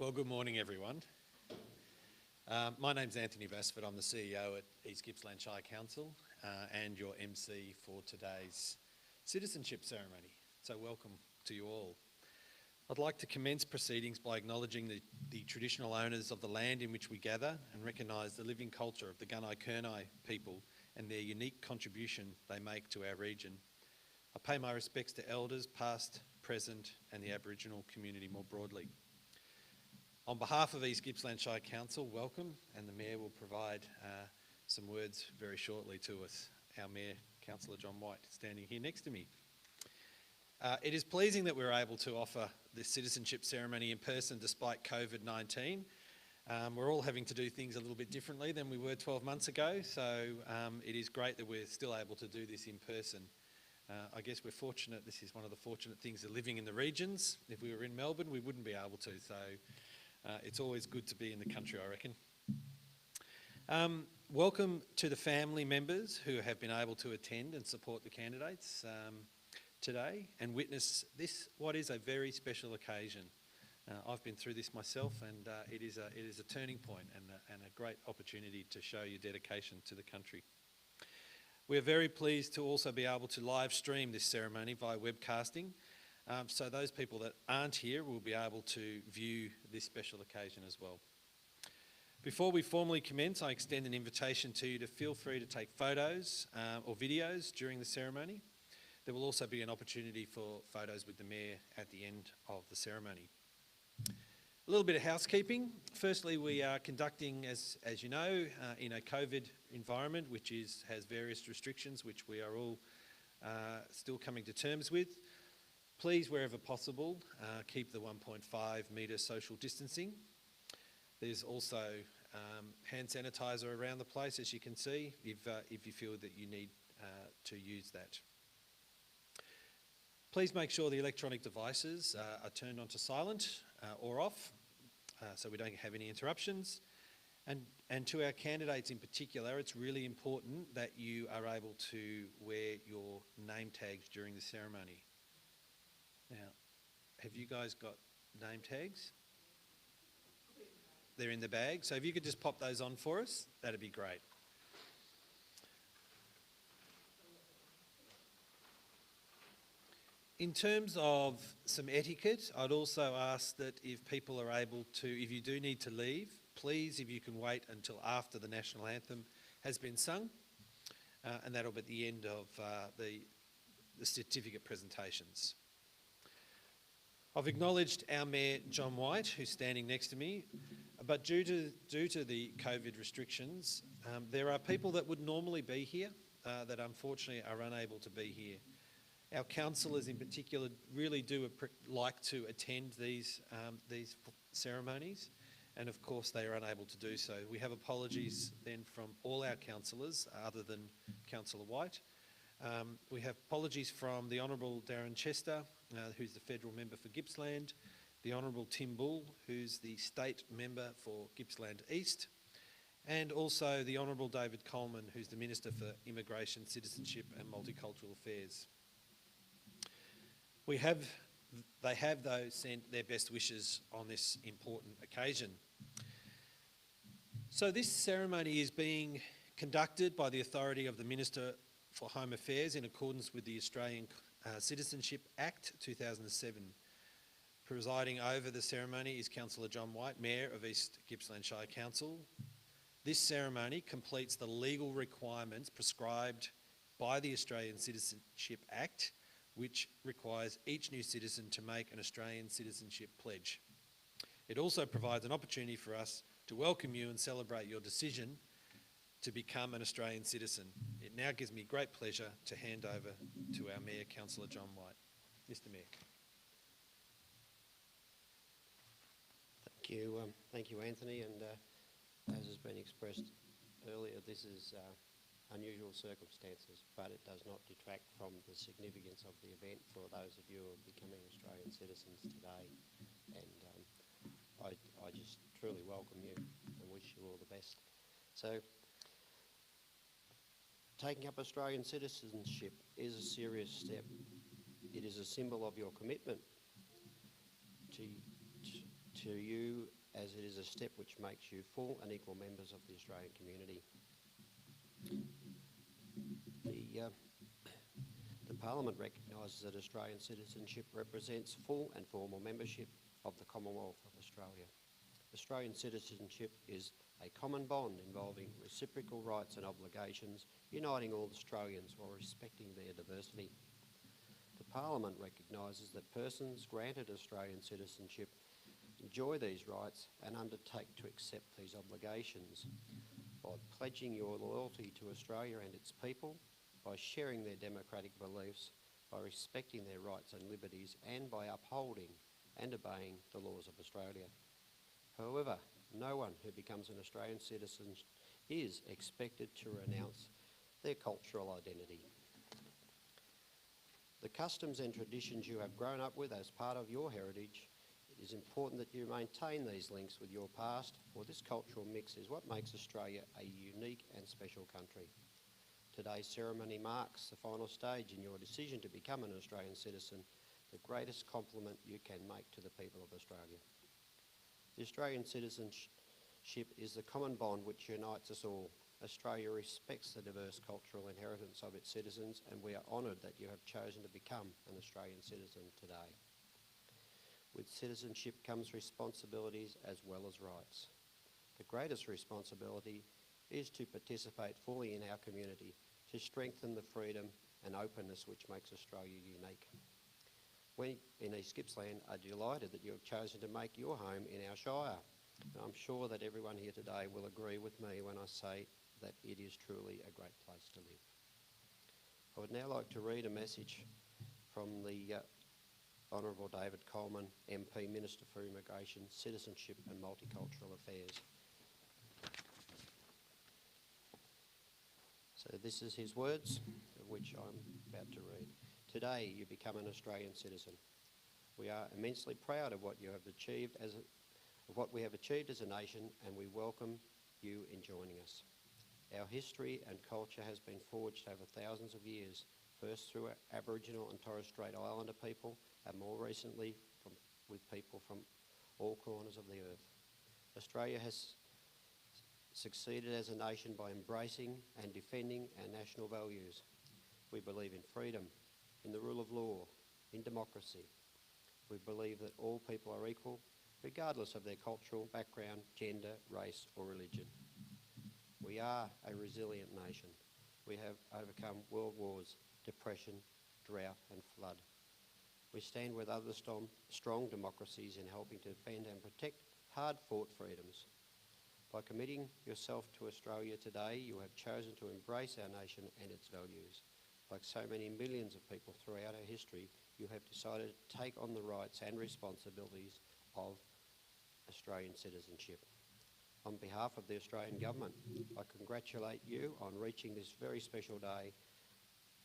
Well, good morning, everyone. My name's Anthony Basford. I'm the CEO at East Gippsland Shire Council and your MC for today's citizenship ceremony. So welcome to you all. I'd like to commence proceedings by acknowledging the traditional owners of the land in which we gather and recognise the living culture of the Gunai-Kurnai people and their unique contribution they make to our region. I pay my respects to elders past, present and the Aboriginal community more broadly. On behalf of East Gippsland Shire Council, welcome, and the Mayor will provide some words very shortly to us. Our Mayor, Councillor John White, standing here next to me. It is pleasing that we're able to offer this citizenship ceremony in person despite COVID-19. We're all having to do things a little bit differently than we were 12 months ago, so it is great that we're still able to do this in person. I guess we're fortunate, this is one of the fortunate things of living in the regions. If we were in Melbourne, we wouldn't be able to, so it's always good to be in the country, I reckon. Welcome to the family members who have been able to attend and support the candidates today and witness this, what is a very special occasion. I've been through this myself, and it is a turning point and a great opportunity to show your dedication to the country. We're very pleased to also be able to live stream this ceremony via webcasting. So those people that aren't here will be able to view this special occasion as well. Before we formally commence, I extend an invitation to you to feel free to take photos or videos during the ceremony. There will also be an opportunity for photos with the Mayor at the end of the ceremony. A little bit of housekeeping. Firstly, we are conducting, as you know, in a COVID environment, which has various restrictions, which we are all still coming to terms with. Please, wherever possible, keep the 1.5 metre social distancing. There's also hand sanitiser around the place, as you can see, if you feel that you need to use that. Please make sure the electronic devices are turned onto silent or off, so we don't have any interruptions. And to our candidates in particular, it's really important that you are able to wear your name tags during the ceremony. Now, have you guys got name tags? They're in the bag, so if you could just pop those on for us, that'd be great. In terms of some etiquette, I'd also ask that if people are able to, if you do need to leave, please, if you can wait until after the National Anthem has been sung, and that'll be at the end of the certificate presentations. I've acknowledged our Mayor, John White, who's standing next to me, but due to the COVID restrictions, there are people that would normally be here that unfortunately are unable to be here. Our councillors in particular really do like to attend these ceremonies, and of course they are unable to do so. We have apologies then from all our councillors other than Councillor White. We have apologies from the Honourable Darren Chester, who's the federal member for Gippsland, the Honourable Tim Bull, who's the state member for Gippsland East, and also the Honourable David Coleman, who's the Minister for Immigration, Citizenship and Multicultural Affairs. They have though sent their best wishes on this important occasion. So this ceremony is being conducted by the authority of the Minister for Home Affairs in accordance with the Australian Citizenship Act 2007. Presiding over the ceremony is Councillor John White, Mayor of East Gippsland Shire Council. This ceremony completes the legal requirements prescribed by the Australian Citizenship Act, which requires each new citizen to make an Australian citizenship pledge. It also provides an opportunity for us to welcome you and celebrate your decision to become an Australian citizen. It now gives me great pleasure to hand over to our Mayor, Councillor John White. Mr. Mayor. Thank you, Anthony, and as has been expressed earlier, this is unusual circumstances, but it does not detract from the significance of the event for those of you who are becoming Australian citizens today. And I just truly welcome you and wish you all the best. So, taking up Australian citizenship is a serious step. It is a symbol of your commitment to to you as it is a step which makes you full and equal members of the Australian community. The Parliament recognises that Australian citizenship represents full and formal membership of the Commonwealth of Australia. Australian citizenship is a common bond involving reciprocal rights and obligations, uniting all Australians while respecting their diversity. The Parliament recognises that persons granted Australian citizenship enjoy these rights and undertake to accept these obligations by pledging your loyalty to Australia and its people, by sharing their democratic beliefs, by respecting their rights and liberties, and by upholding and obeying the laws of Australia. However, no one who becomes an Australian citizen is expected to renounce their cultural identity. The customs and traditions you have grown up with as part of your heritage, it is important that you maintain these links with your past, for this cultural mix is what makes Australia a unique and special country. Today's ceremony marks the final stage in your decision to become an Australian citizen, the greatest compliment you can make to the people of Australia. The Australian citizenship is the common bond which unites us all. Australia respects the diverse cultural inheritance of its citizens, and we are honoured that you have chosen to become an Australian citizen today. With citizenship comes responsibilities as well as rights. The greatest responsibility is to participate fully in our community, to strengthen the freedom and openness which makes Australia unique. We in East Gippsland are delighted that you have chosen to make your home in our Shire. And I'm sure that everyone here today will agree with me when I say that it is truly a great place to live. I would now like to read a message from the Honourable David Coleman, MP, Minister for Immigration, Citizenship and Multicultural Affairs. So this is his words, of which I'm about to read. Today you become an Australian citizen. We are immensely proud of what you have achieved as a nation, and we welcome you in joining us. Our history and culture has been forged over thousands of years, first through Aboriginal and Torres Strait Islander people, and more recently with people from all corners of the earth. Australia has succeeded as a nation by embracing and defending our national values. We believe in freedom, in the rule of law, in democracy. We believe that all people are equal, regardless of their cultural background, gender, race or religion. We are a resilient nation. We have overcome world wars, depression, drought and flood. We stand with other strong democracies in helping to defend and protect hard-fought freedoms. By committing yourself to Australia today, you have chosen to embrace our nation and its values. Like so many millions of people throughout our history, you have decided to take on the rights and responsibilities of Australian citizenship. On behalf of the Australian Government, I congratulate you on reaching this very special day.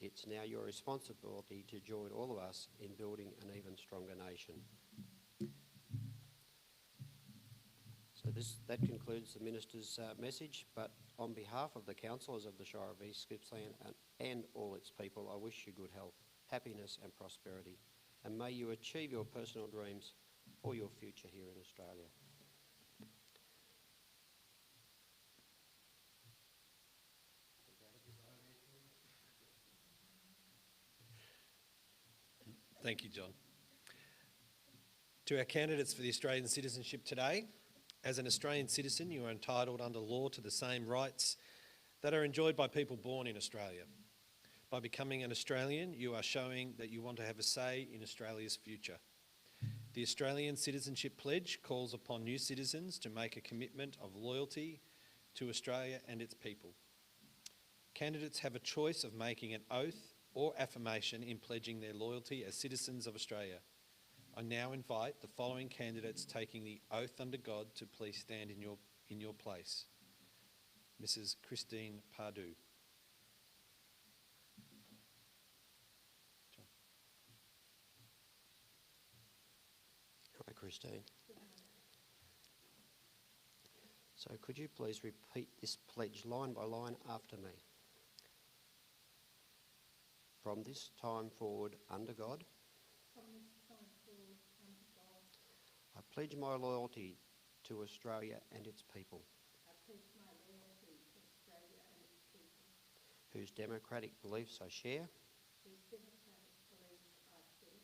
It's now your responsibility to join all of us in building an even stronger nation. So that concludes the Minister's message, but on behalf of the councillors of the Shire of East Gippsland and all its people, I wish you good health, happiness and prosperity, and may you achieve your personal dreams for your future here in Australia. Thank you, John. To our candidates for the Australian citizenship today, as an Australian citizen, you are entitled under law to the same rights that are enjoyed by people born in Australia. By becoming an Australian, you are showing that you want to have a say in Australia's future. The Australian Citizenship Pledge calls upon new citizens to make a commitment of loyalty to Australia and its people. Candidates have a choice of making an oath or affirmation in pledging their loyalty as citizens of Australia. I now invite the following candidates taking the oath under God to please stand in your place. Mrs. Christine Pardue. Hi, Christine. So could you please repeat this pledge line by line after me? From this time forward, under God, I pledge my loyalty to Australia and its people, I pledge my loyalty to Australia and its people, whose democratic beliefs I share, whose democratic beliefs I share,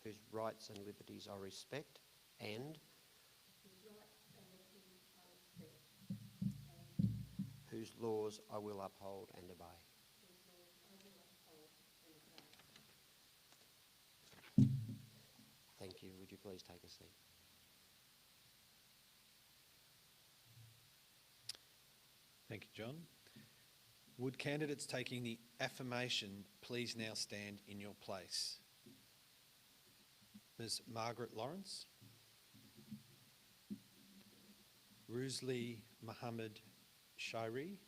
whose rights and liberties I respect, and whose rights and liberties I respect, and whose laws I will uphold and obey. whose laws I will uphold and obey. Thank you. Would you please take a seat? Thank you, John. Would candidates taking the affirmation please now stand in your place? Ms. Margaret Lawrence, Rusli Muhammad Shairi,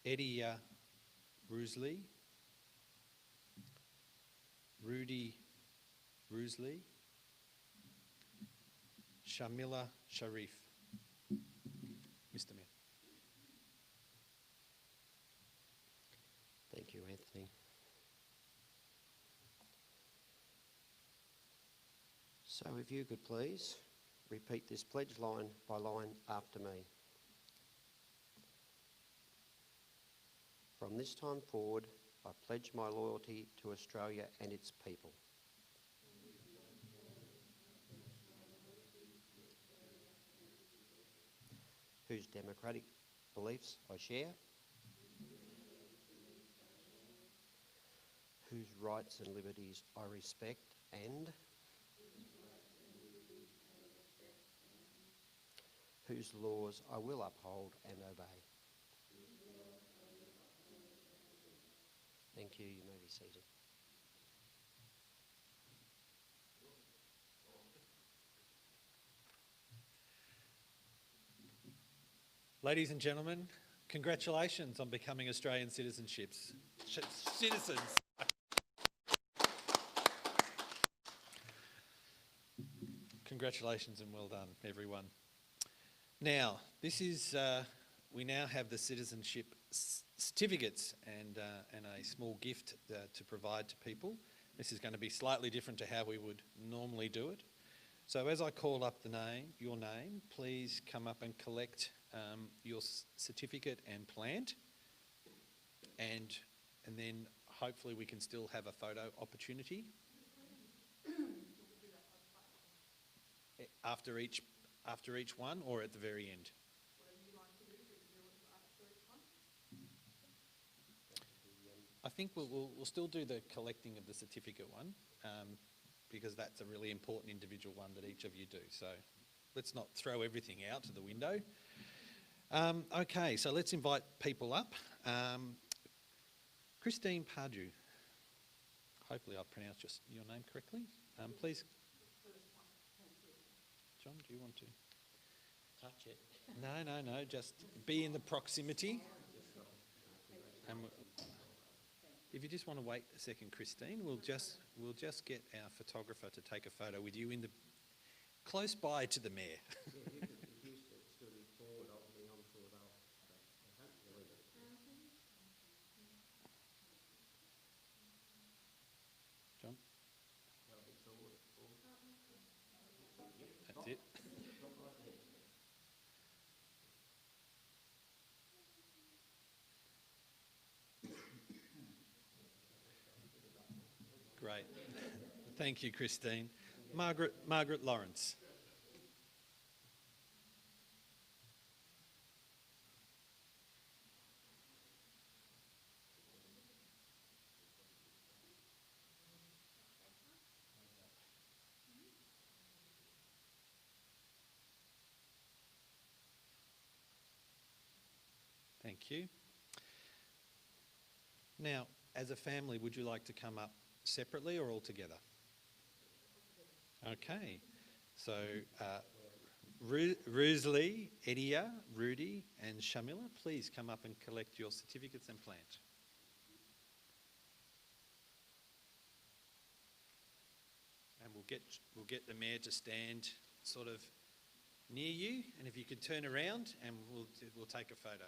Edia Rusli, Rudy Rusli, Shamila Sharif. Mr. Mayor. Thank you, Anthony. So if you could please repeat this pledge line by line after me. From this time forward, I pledge my loyalty to Australia and its people. Whose democratic beliefs I share, whose rights and liberties I respect, and whose laws I will uphold and obey. Thank you. You may be seated. Ladies and gentlemen, congratulations on becoming Australian citizens. Congratulations and well done, everyone. Now, this is, we now have the Citizenship Certificates and a small gift to provide to people. This is going to be slightly different to how we would normally do it. So as I call up your name, please come up and collect your certificate and plant, and then hopefully we can still have a photo opportunity after each one, or at the very end. Whatever you like to do, we can do it after each one. I think we'll still do the collecting of the certificate one, because that's a really important individual one that each of you do. So let's not throw everything out to the window. Okay, so let's invite people up. Christine Pardue, hopefully I pronounced your name correctly. Please. John, do you want to? Touch it. No, just be in the proximity. If you just want to wait a second, Christine, we'll just get our photographer to take a photo with you in the close by to the mayor. Yeah, you could use it to be forward of me, I'm sure they'll really do it. John? That'll be forward. That's it. Great. Thank you, Christine. Margaret Lawrence. Thank you. Now, as a family, would you like to come up separately or all together? Okay. So, Rusli, Edia, Rudy and Shamila, please come up and collect your certificates and plant. And we'll get the mayor to stand sort of near you, and if you could turn around and we'll take a photo.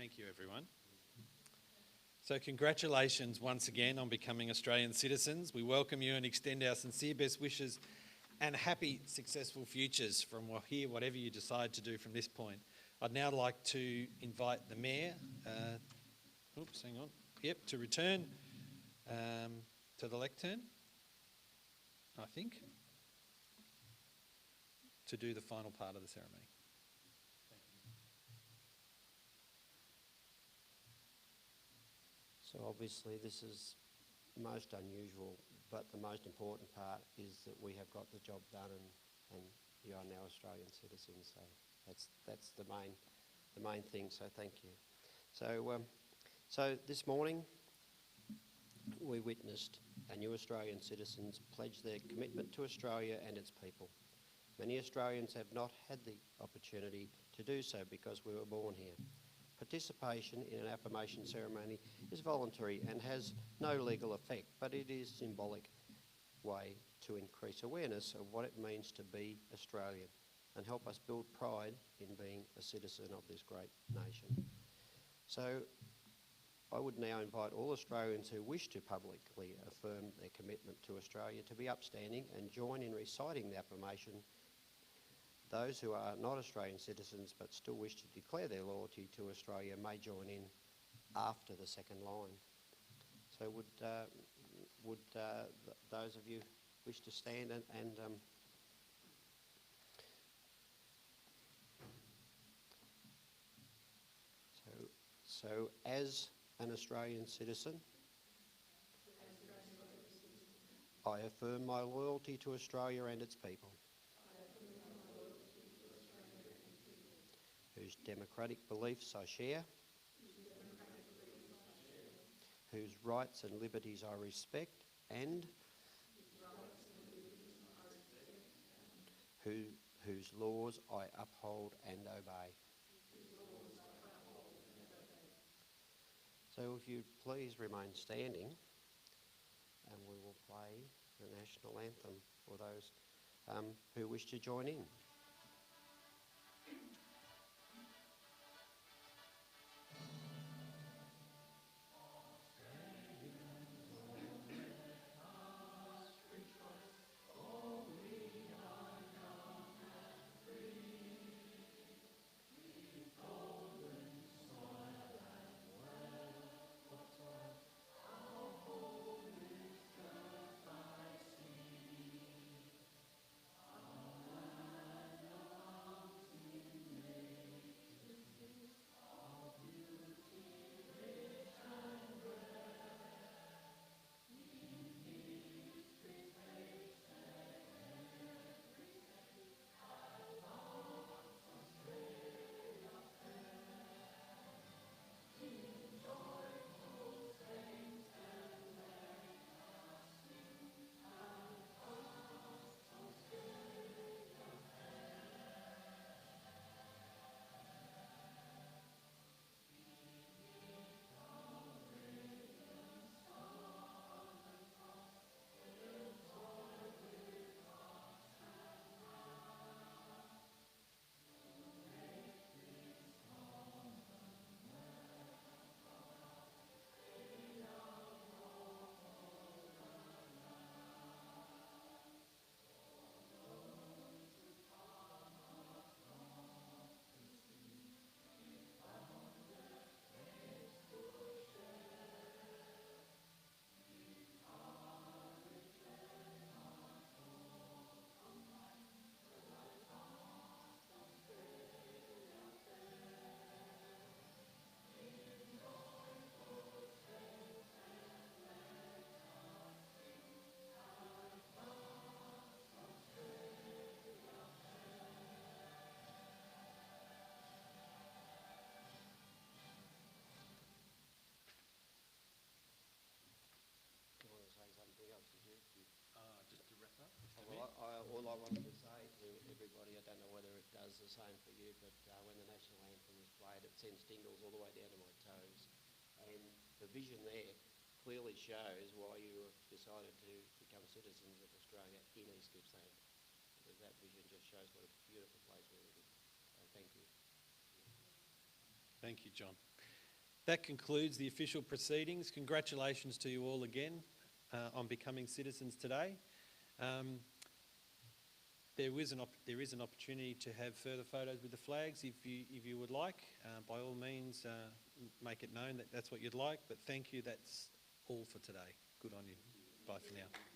Thank you, everyone. So congratulations once again on becoming Australian citizens. We welcome you and extend our sincere best wishes and happy, successful futures from here, whatever you decide to do from this point. I'd now like to invite the Mayor, to return to the lectern, I think, to do the final part of the ceremony. So obviously this is most unusual, but the most important part is that we have got the job done and you are now Australian citizens. So that's the main thing. So thank you. So this morning we witnessed our new Australian citizens pledge their commitment to Australia and its people. Many Australians have not had the opportunity to do so because we were born here. Participation in an affirmation ceremony is voluntary and has no legal effect, but it is a symbolic way to increase awareness of what it means to be Australian and help us build pride in being a citizen of this great nation. So I would now invite all Australians who wish to publicly affirm their commitment to Australia to be upstanding and join in reciting the affirmation. Those who are not Australian citizens but still wish to declare their loyalty to Australia may join in after the second line. So would those of you wish to stand and so as an Australian citizen, I affirm my loyalty to Australia and its people, whose democratic beliefs I share, whose rights and liberties I respect, and whose laws I uphold and obey. So if you'd please remain standing, and we will play the National Anthem for those who wish to join in. All I wanted to say to everybody, I don't know whether it does the same for you, but when the National Anthem is played, it sends tingles all the way down to my toes. And the vision there clearly shows why you have decided to become citizens of Australia in East Gippsland. Because that vision just shows what a beautiful place we live in. So thank you. Thank you, John. That concludes the official proceedings. Congratulations to you all again on becoming citizens today. There is an opportunity to have further photos with the flags if you would like. By all means, make it known that that's what you'd like. But thank you. That's all for today. Good on you. Bye for now.